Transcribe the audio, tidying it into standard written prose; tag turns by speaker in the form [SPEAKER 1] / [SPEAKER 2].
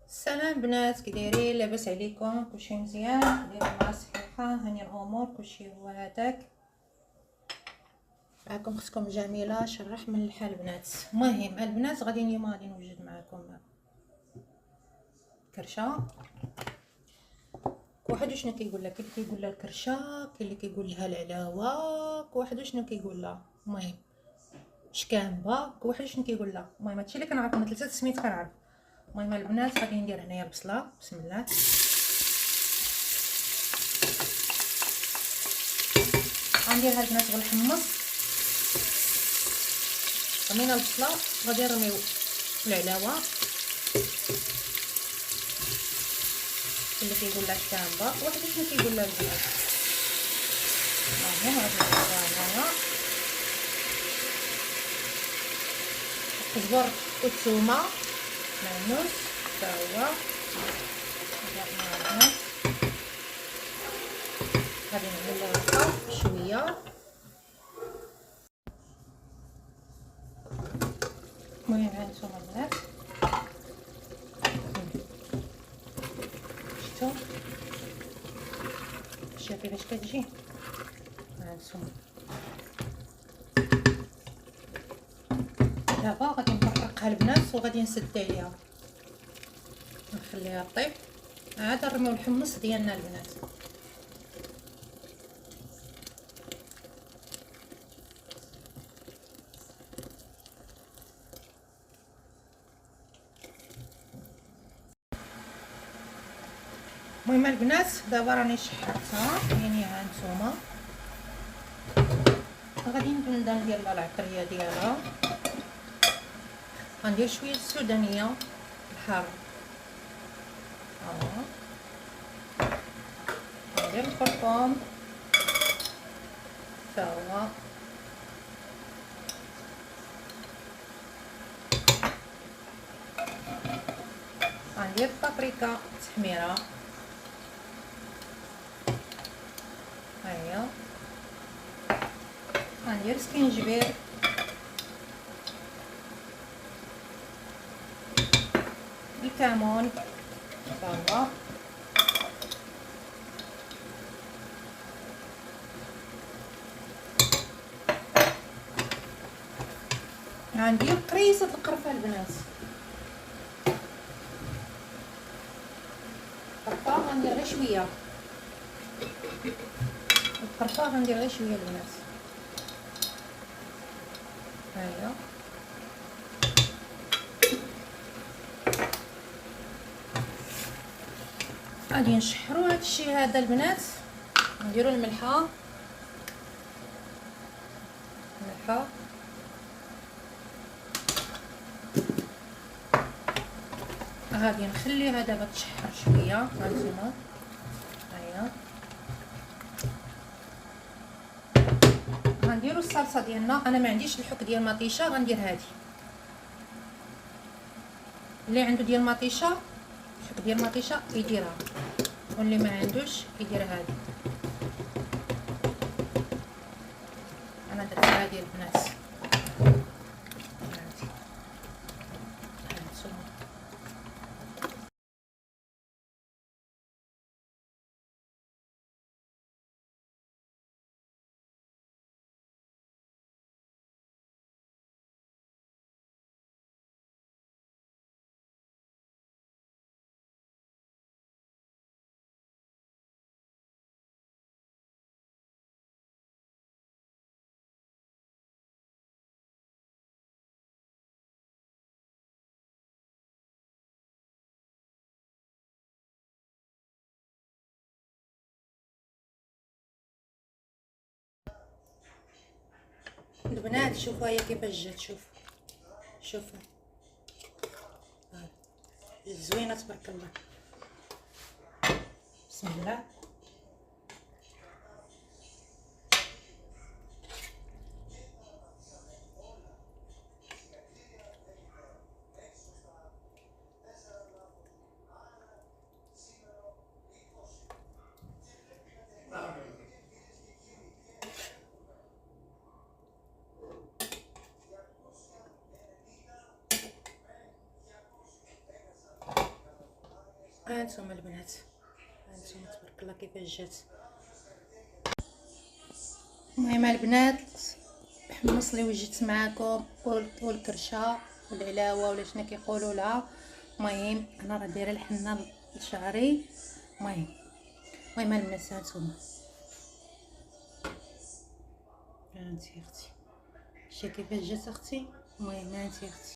[SPEAKER 1] السلام بنات، كي دايرين؟ لاباس عليكم؟ كلشي مزيان؟ دايرين مع الصحيحه؟ هاني الامور كلشي هو هذاك. معكم اختكم جميله شرح من الحال بنات. المهم البنات غادي اليوم غادي نوجد معكم كرشه. واحد شنو كيقول لها؟ كاين اللي كيقول لها الكرشه، كاين اللي كيقول لها العلاوه، واحد شنو كيقول لها. المهم شكامبه، واحد شنو كيقول لها. المهم هادشي اللي كنعرف، من 3 سميت كنعرف. المهم البنات غادي ندير هنايا البصله. بسم الله. غندير هاد البنات غنحمص. رمينا البصله، غادي نرميو العلاوه اللي كيقول لها الشامبه، واحد شنو كيقول لها البنات. هاهم غادي نديرها هنايا الكزبر والثومه معنوس حتى هو. غادي نعمل لها هكا شويه. المهم ها نتوما البنات، شفتو شتو كيفاش كتجي. ها نتوما دابا غادي نفرقها البنات وغادي نسد عليها نخليها طيب. عاد نرميو الحمص ديالنا البنات. المهم البنات دابا راني شحرتها، يعني ها نتوما غادي نبدا ندير لها العطريه ديالها. غندير شويه السودانيه الحار، غندير الكركم حتى هو، غندير البابريكا تحميره، ها هي، غندير سكينجبير، الكمون حتى هو، غندير قريصه القرفه البنات. القرفه غندير غير شويه، القرفه غندير غير شويه البنات. ها هي غادي نشحرو هادشي هذا البنات. نديرو الملحه غادي نخليها دابا تشحر شويه. هانتوما هيا غنديرو الصلصه ديالنا. انا ما عنديش الحك ديال مطيشه، غندير هادي. اللي عنده ديال مطيشه الحك ديال مطيشه يديرها، واللي ما عندوش يدير هادي. انا درت هادي البنات. البنات شوفوا هي كيفاش جات. شوفوا زوينه تبارك الله. بسم الله. هانتوما البنات، هانتوما تبارك الله كيفاش جات. المهم البنات حمص لي وجدت معاكم والكرشه والعلاوه ولا شنو كيقولوا لها. المهم انا راه دايره الحنه لشعري. المهم البنات هانتوما، هانتي اختي شتي كيفاش جات اختي. المهم هانتي اختي.